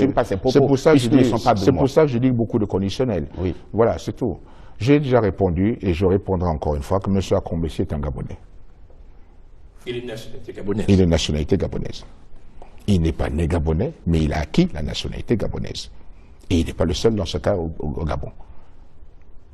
n'assume pas ses propos. C'est pour ça que je dis beaucoup de conditionnels. Oui. Voilà, c'est tout. J'ai déjà répondu et je répondrai encore une fois que M. Akombessi est un Gabonais. Il est de nationalité gabonaise. Il est de nationalité gabonaise. Il n'est pas né gabonais, mais il a acquis la nationalité gabonaise. Et il n'est pas le seul dans ce cas au Gabon.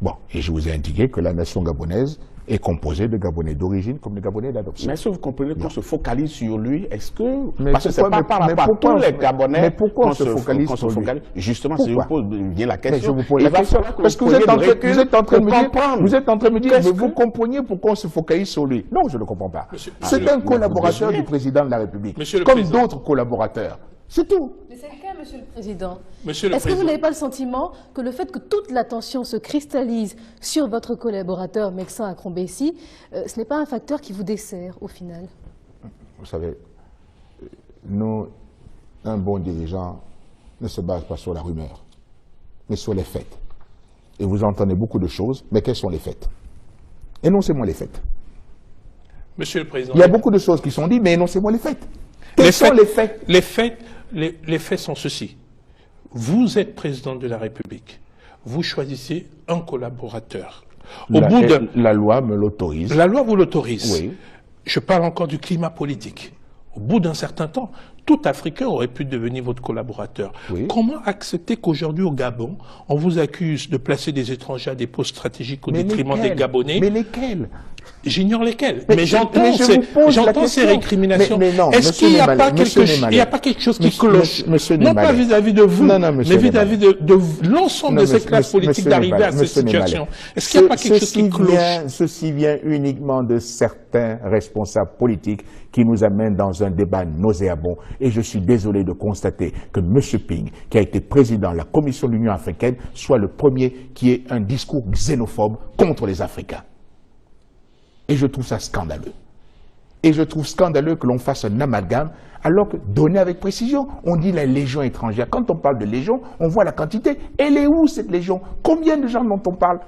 Bon, et je vous ai indiqué que la nation gabonaise est composée de Gabonais d'origine comme de Gabonais d'adoption. Mais est-ce que vous comprenez qu'on se focalise sur lui? Est-ce que... Mais parce que c'est pas par rapport à tous les Gabonais. Mais pourquoi on se focalise sur lui? Justement, si je vous pose bien la question. Mais je vous pose la question. Parce que vous êtes en train de me dire que vous compreniez pourquoi on se focalise sur lui. Non, je ne comprends pas. C'est un collaborateur du président de la République, comme d'autres collaborateurs. C'est tout. Mais c'est le cas, Monsieur le Président. Est-ce que vous n'avez pas le sentiment que le fait que toute l'attention se cristallise sur votre collaborateur Mexan Akombessi, ce n'est pas un facteur qui vous dessert au final? Vous savez, nous, un bon dirigeant ne se base pas sur la rumeur, mais sur les faits. Et vous entendez beaucoup de choses, mais quels sont les faits? Énoncez-moi les faits. Monsieur le Président. Il y a beaucoup de choses qui sont dites, mais énoncez-moi les faits. Quels sont les faits? Les faits sont ceux-ci. Vous êtes président de la République. Vous choisissez un collaborateur. La loi me l'autorise. La loi vous l'autorise. Oui. Je parle encore du climat politique. Au bout d'un certain temps, tout Africain aurait pu devenir votre collaborateur. Oui. Comment accepter qu'aujourd'hui au Gabon, on vous accuse de placer des étrangers à des postes stratégiques au détriment des Gabonais? Mais lesquels? J'ignore lesquels. Mais j'entends ces récriminations. Est-ce qu'il n'y a pas quelque chose qui cloche? Non pas vis-à-vis de vous, mais vis-à-vis de l'ensemble de cette classe politique d'arriver à cette situation. Est-ce qu'il n'y a pas quelque chose qui cloche? Ceci vient uniquement de certains responsables politiques qui nous amènent dans un débat nauséabond. Et je suis désolé de constater que M. Ping, qui a été président de la Commission de l'Union africaine, soit le premier qui ait un discours xénophobe contre les Africains. Et je trouve ça scandaleux. Et je trouve scandaleux que l'on fasse un amalgame, alors que, donné avec précision, on dit la légion étrangère. Quand on parle de légion, on voit la quantité. Elle est où cette légion? Combien de gens dont on parle?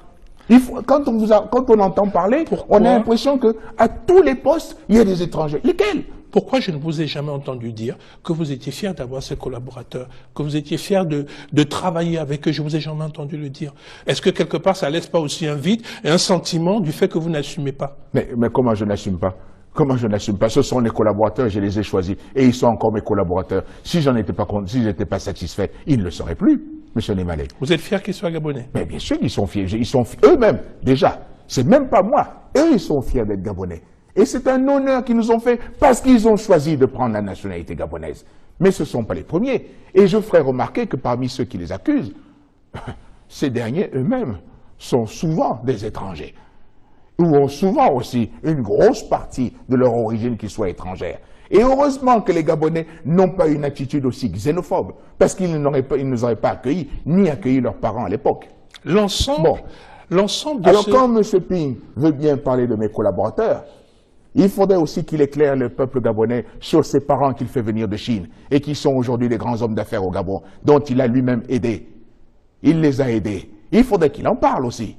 Quand on entend parler, on a l'impression qu'à tous les postes, il y a des étrangers. Lesquels? Pourquoi je ne vous ai jamais entendu dire que vous étiez fier d'avoir ces collaborateurs, que vous étiez fier de travailler avec eux? Je ne vous ai jamais entendu le dire. Est-ce que quelque part, ça ne laisse pas aussi un vide et un sentiment du fait que vous n'assumez pas? Mais comment je n'assume pas? Comment je n'assume pas? Ce sont les collaborateurs, je les ai choisis. Et ils sont encore mes collaborateurs. Si j'en étais pas compte, si j'étais pas satisfait, ils ne le seraient plus, M. Nemale. Vous êtes fier qu'ils soient gabonais? Mais bien sûr qu'ils sont fiers. Ils sont eux-mêmes, déjà. C'est même pas moi. Eux, ils sont fiers d'être gabonais. Et c'est un honneur qu'ils nous ont fait parce qu'ils ont choisi de prendre la nationalité gabonaise. Mais ce ne sont pas les premiers. Et je ferai remarquer que parmi ceux qui les accusent, ces derniers eux-mêmes sont souvent des étrangers. Ou ont souvent aussi une grosse partie de leur origine qui soit étrangère. Et heureusement que les Gabonais n'ont pas une attitude aussi xénophobe, parce qu'ils ne nous auraient pas accueillis, ni accueilli leurs parents à l'époque. L'ensemble de alors quand M. Ping veut bien parler de mes collaborateurs, il faudrait aussi qu'il éclaire le peuple gabonais sur ses parents qu'il fait venir de Chine et qui sont aujourd'hui des grands hommes d'affaires au Gabon, dont il a lui-même aidé. Il les a aidés. Il faudrait qu'il en parle aussi.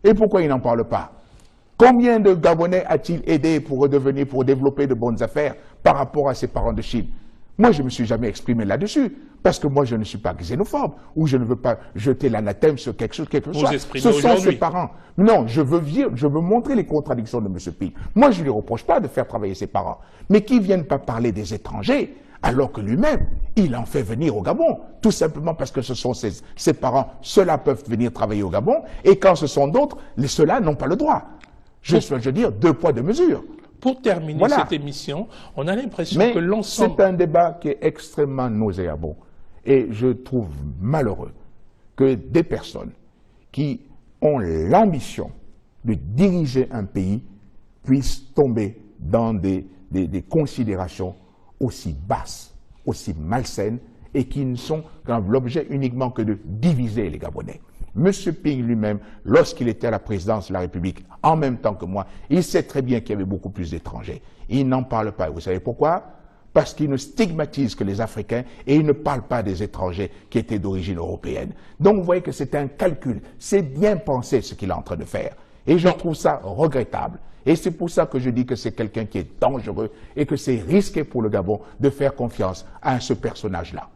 Et pourquoi il n'en parle pas? Combien de Gabonais a-t-il aidé pour développer de bonnes affaires par rapport à ses parents de Chine? Moi, je ne me suis jamais exprimé là-dessus, parce que moi, je ne suis pas xénophobe, ou je ne veux pas jeter l'anathème sur quelque chose, quelque chose. Ce sont ses parents. Non, je veux montrer les contradictions de M. Ping. Moi, je ne lui reproche pas de faire travailler ses parents, mais qu'ils ne viennent pas parler des étrangers, alors que lui-même, il en fait venir au Gabon, tout simplement parce que ce sont ses parents. Ceux-là peuvent venir travailler au Gabon, et quand ce sont d'autres, ceux-là n'ont pas le droit. Je veux dire, 2 poids, 2 mesures. Pour terminer cette émission, on a l'impression que l'ensemble... c'est un débat qui est extrêmement nauséabond. Et je trouve malheureux que des personnes qui ont l'ambition de diriger un pays puissent tomber dans des considérations aussi basses, aussi malsaines, et qui ne sont l'objet uniquement que de diviser les Gabonais. M. Ping lui-même, lorsqu'il était à la présidence de la République, en même temps que moi, il sait très bien qu'il y avait beaucoup plus d'étrangers. Il n'en parle pas. Vous savez pourquoi? Parce qu'il ne stigmatise que les Africains et il ne parle pas des étrangers qui étaient d'origine européenne. Donc vous voyez que c'est un calcul. C'est bien pensé ce qu'il est en train de faire. Et je trouve ça regrettable. Et c'est pour ça que je dis que c'est quelqu'un qui est dangereux et que c'est risqué pour le Gabon de faire confiance à ce personnage-là.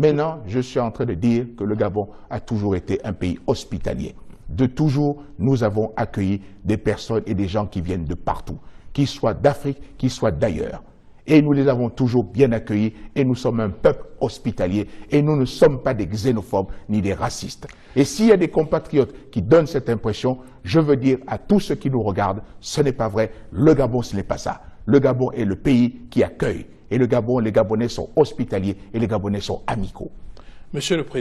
Maintenant, je suis en train de dire que le Gabon a toujours été un pays hospitalier. De toujours, nous avons accueilli des personnes et des gens qui viennent de partout, qu'ils soient d'Afrique, qu'ils soient d'ailleurs. Et nous les avons toujours bien accueillis et nous sommes un peuple hospitalier et nous ne sommes pas des xénophobes ni des racistes. Et s'il y a des compatriotes qui donnent cette impression, je veux dire à tous ceux qui nous regardent, ce n'est pas vrai, le Gabon ce n'est pas ça. Le Gabon est le pays qui accueille et le Gabon, les Gabonais sont hospitaliers et les Gabonais sont amicaux. Monsieur le Président.